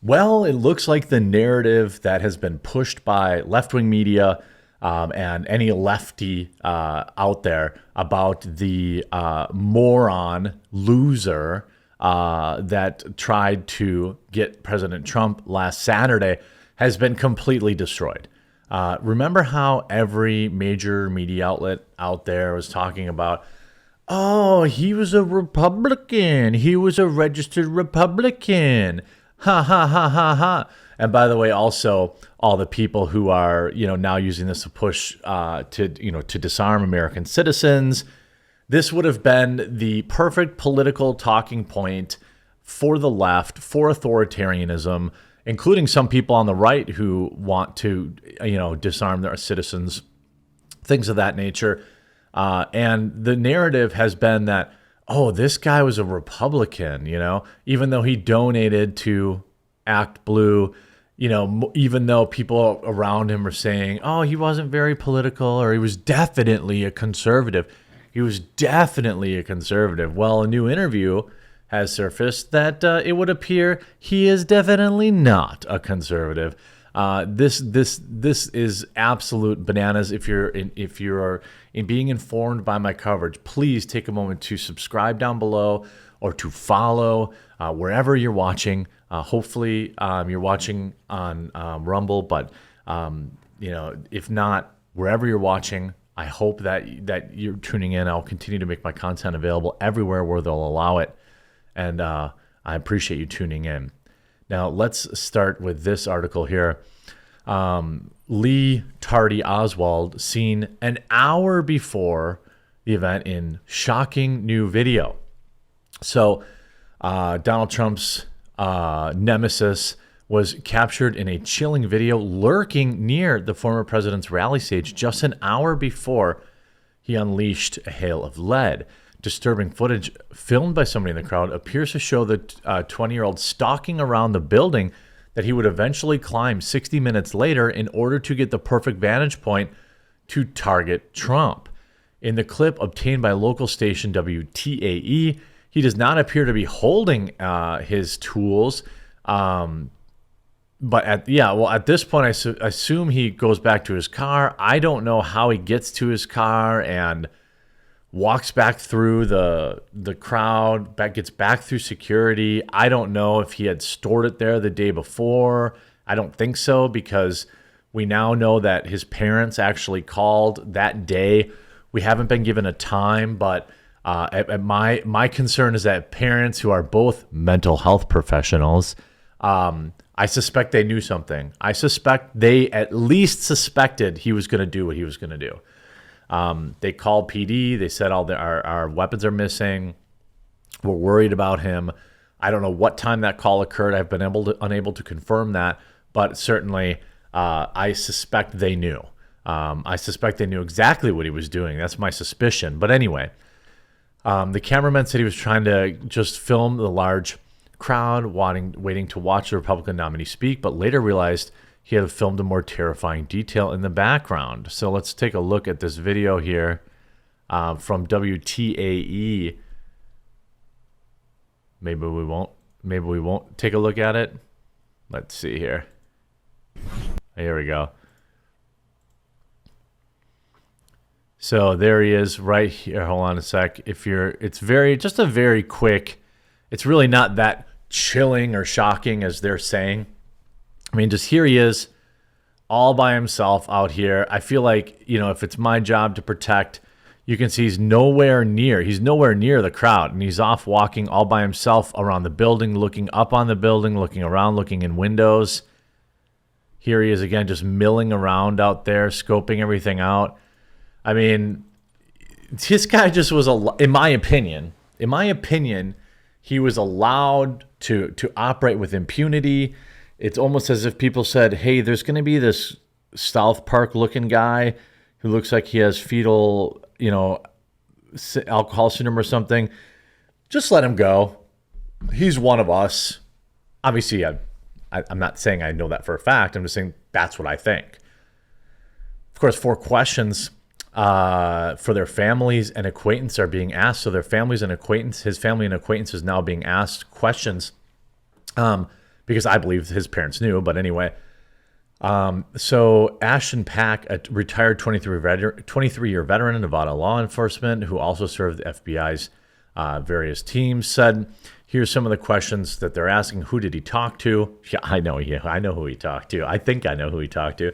Well, it looks like the narrative that has been pushed by left-wing media and any lefty out there about the moron loser that tried to get President Trump last Saturday has been completely destroyed. Remember how every major media outlet out there was talking about, oh, he was a Republican. He was a registered Republican. Ha ha ha ha ha. And by the way, also all the people who are, now using this to push to disarm American citizens. This would have been the perfect political talking point for the left, for authoritarianism, including some people on the right who want to, disarm their citizens, things of that nature. And the narrative has been that, oh, this guy was a Republican, even though he donated to Act Blue, even though people around him are saying, oh, he wasn't very political, or he was definitely a conservative. He was definitely a conservative. Well, a new interview has surfaced that it would appear he is definitely not a conservative. This is absolute bananas. If you're being informed by my coverage, please take a moment to subscribe down below or to follow wherever you're watching. Hopefully you're watching on Rumble, but if not, wherever you're watching, I hope that you're tuning in. I'll continue to make my content available everywhere where they'll allow it, and I appreciate you tuning in. Now, let's start with this article here. Lee Tardy Oswald seen an hour before the event in shocking new video. So Donald Trump's nemesis was captured in a chilling video lurking near the former president's rally stage just an hour before he unleashed a hail of lead. Disturbing footage filmed by somebody in the crowd appears to show the 20-year-old stalking around the building that he would eventually climb 60 minutes later in order to get the perfect vantage point to target Trump. In the clip obtained by local station WTAE, he does not appear to be holding his tools. But at this point, I assume he goes back to his car. I don't know how he gets to his car and walks back through the crowd, gets back through security. I don't know if he had stored it there the day before. I don't think so, because we now know that his parents actually called that day. We haven't been given a time, but my concern is that parents who are both mental health professionals, I suspect they knew something. I suspect they at least suspected he was going to do what he was going to do. They called PD. They said our weapons are missing. We're worried about him. I don't know what time that call occurred. I've been unable to confirm that, but certainly I suspect they knew. I suspect they knew exactly what he was doing. That's my suspicion. But anyway, the cameraman said he was trying to just film the large crowd waiting to watch the Republican nominee speak, but later realized he had filmed a more terrifying detail in the background. So let's take a look at this video here from WTAE. Maybe we won't take a look at it. Let's see here. Here we go. So there he is right here. Hold on a sec. It's a very quick. It's really not that chilling or shocking as they're saying. I mean, just here he is all by himself out here. I feel like, if it's my job to protect, you can see he's nowhere near the crowd, and he's off walking all by himself around the building, looking up on the building, looking around, looking in windows. Here he is again, just milling around out there, scoping everything out. I mean, this guy just was, in my opinion, he was allowed to operate with impunity. It's almost as if people said, hey, there's going to be this South Park looking guy who looks like he has fetal, alcohol syndrome or something. Just let him go. He's one of us. Obviously, I'm not saying I know that for a fact. I'm just saying that's what I think. Of course, 4 questions for their families and acquaintances are being asked. So their families and acquaintances, his family and acquaintances now being asked questions because I believe his parents knew. But anyway, so Ashton Pack, a retired 23-year veteran in Nevada law enforcement who also served the FBI's various teams, said, here's some of the questions that they're asking. Who did he talk to? Yeah, I know who he talked to. I think I know who he talked to.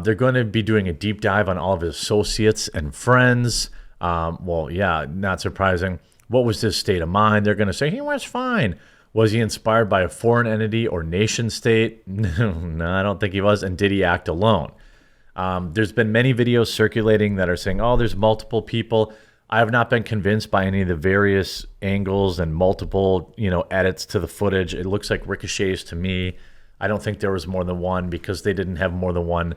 They're going to be doing a deep dive on all of his associates and friends. Well, yeah, not surprising. What was his state of mind? They're going to say he was fine. Was he inspired by a foreign entity or nation state? No, I don't think he was. And did he act alone? There's been many videos circulating that are saying, oh, there's multiple people. I have not been convinced by any of the various angles and multiple, edits to the footage. It looks like ricochets to me. I don't think there was more than one because they didn't have more than one.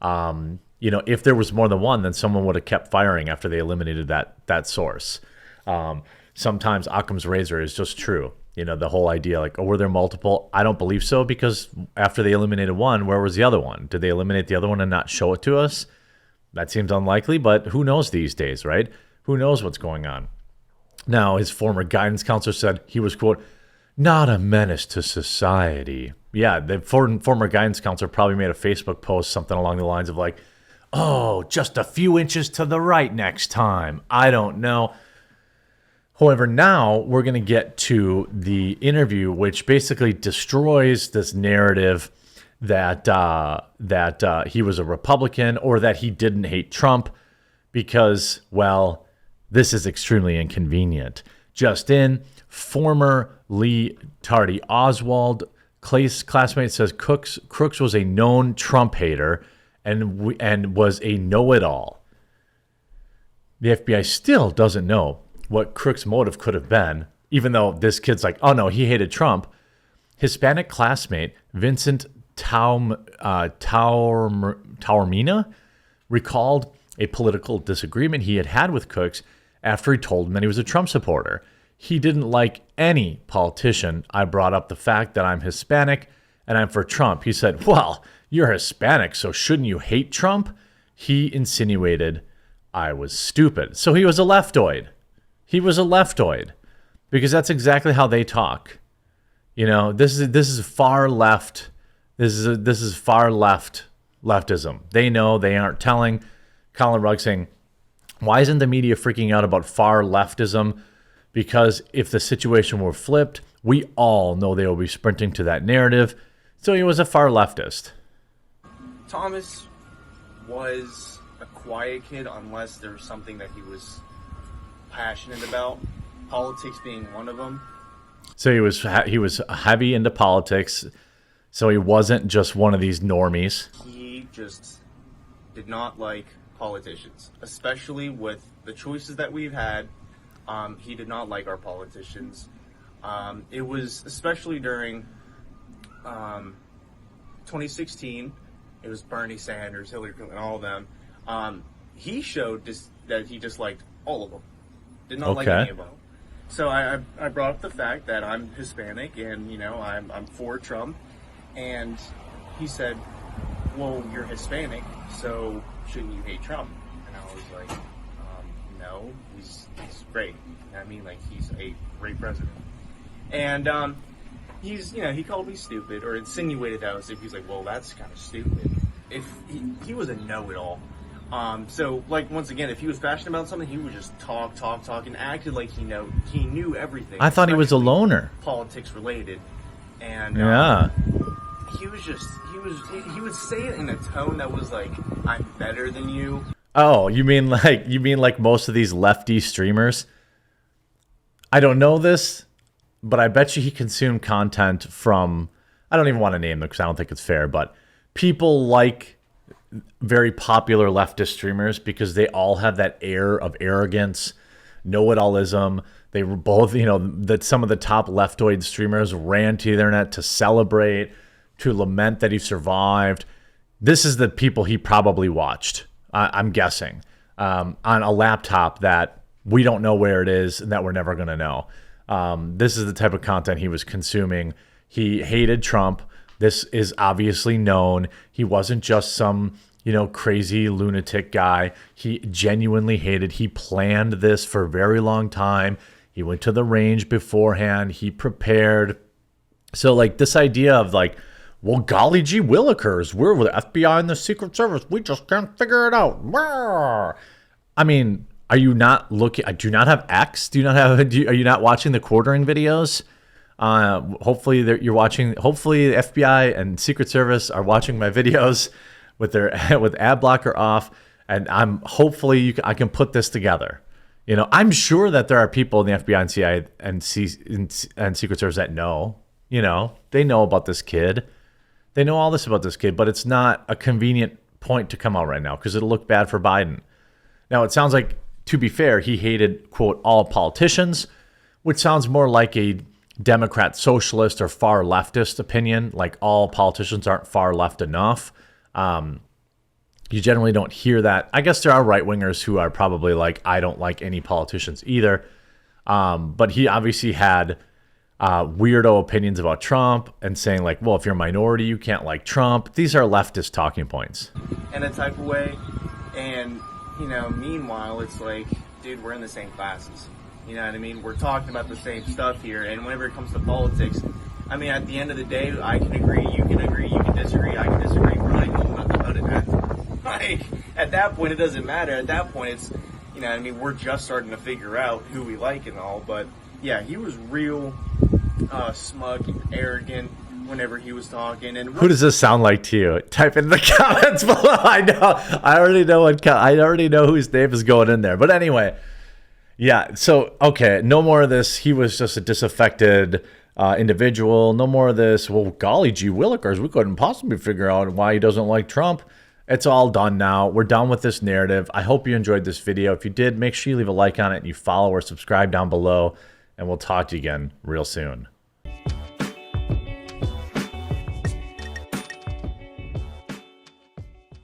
If there was more than one, then someone would have kept firing after they eliminated that source. Sometimes Occam's razor is just true. The whole idea like, oh, were there multiple? I don't believe so, because after they eliminated one, where was the other one? Did they eliminate the other one and not show it to us? That seems unlikely, but who knows these days, right? Who knows what's going on? Now, his former guidance counselor said he was, quote, not a menace to society. Yeah, the former guidance counselor probably made a Facebook post, something along the lines of like, oh, just a few inches to the right next time. I don't know. However, now we're going to get to the interview, which basically destroys this narrative that he was a Republican or that he didn't hate Trump because, well, this is extremely inconvenient. Just in, former Lee Tardy Oswald classmate says Crooks was a known Trump hater and was a know-it-all. The FBI still doesn't know what Crooks' motive could have been, even though this kid's like, oh no, he hated Trump. Hispanic classmate Vincent Taormina recalled a political disagreement he had with Crooks after he told him that he was a Trump supporter. He didn't like any politician. I brought up the fact that I'm Hispanic and I'm for Trump. He said, well, you're Hispanic, so shouldn't you hate Trump? He insinuated I was stupid. So he was a leftoid. He was a leftoid because that's exactly how they talk. This is far left. This is far left leftism. They know, they aren't telling. Colin Rugg saying, why isn't the media freaking out about far leftism? Because if the situation were flipped, we all know they will be sprinting to that narrative. So he was a far leftist. Thomas was a quiet kid unless there was something that he was passionate about, politics being one of them. So he was heavy into politics, so he wasn't just one of these normies. He just did not like politicians, especially with the choices that we've had. He did not like our politicians. It was especially during 2016. It was Bernie Sanders, Hillary Clinton, all of them. He showed that he disliked all of them. Did not like any of them. So I brought up the fact that I'm Hispanic and, I'm for Trump. And he said, well, you're Hispanic, so shouldn't you hate Trump? And I was like, no, he's great. He's a great president. And he called me stupid or insinuated that I was stupid. He's like, well, that's kind of stupid. If he was a know-it-all. So once again, if he was passionate about something, he would just talk, and acted like he knew everything. I thought he was a loner. Politics related, and yeah, he would say it in a tone that was like, "I'm better than you." Oh, you mean like most of these lefty streamers? I don't know this, but I bet you he consumed content from, I don't even want to name them because I don't think it's fair, but people like very popular leftist streamers because they all have that air of arrogance, know-it-allism. They were both, that some of the top leftoid streamers ran to the internet to celebrate, to lament that he survived. This is the people he probably watched, I'm guessing, on a laptop that we don't know where it is and that we're never going to know. This is the type of content he was consuming. He hated Trump. This is obviously known. He wasn't just some, crazy lunatic guy. He genuinely hated. He planned this for a very long time. He went to the range beforehand. He prepared. So like this idea of like, well, golly gee willikers, we're the FBI and the Secret Service. We just can't figure it out. I mean, are you not looking? Do you not have X? Do you not have? Are you not watching the quartering videos? Hopefully you're watching. Hopefully the FBI and Secret Service are watching my videos with their with ad blocker off, and I'm hopefully I can put this together. You know, I'm sure that there are people in the FBI and CIA and Secret Service that know. You know, they know about this kid. They know all this about this kid, but it's not a convenient point to come out right now because it'll look bad for Biden. Now, it sounds like, to be fair, he hated, quote, all politicians, which sounds more like a Democrat socialist or far leftist opinion, like all politicians aren't far left enough. You generally don't hear that. I guess there are right-wingers who are probably like, I don't like any politicians either. But he obviously had weirdo opinions about Trump and saying like, well, if you're a minority, you can't like Trump. These are leftist talking points. In a type of way. And, you know, meanwhile, it's like, dude, we're in the same classes. You know what I mean? We're talking about the same stuff here. And whenever it comes to politics, I mean, at the end of the day, I can agree, you can disagree, I can disagree. We're not even about to vote it at. Like, at that point, it doesn't matter. At that point, it's, you know what I mean? We're just starting to figure out who we like and all. But, yeah, he was real smug and arrogant whenever he was talking. And who does this sound like to you? Type in the comments below. I already know whose name is going in there. But anyway, yeah. So okay, no more of this. He was just a disaffected individual. No more of this. Well, golly gee willikers, we couldn't possibly figure out why he doesn't like Trump. It's all done now. We're done with this narrative. I hope you enjoyed this video. If you did, make sure you leave a like on it and you follow or subscribe down below. And we'll talk to you again real soon.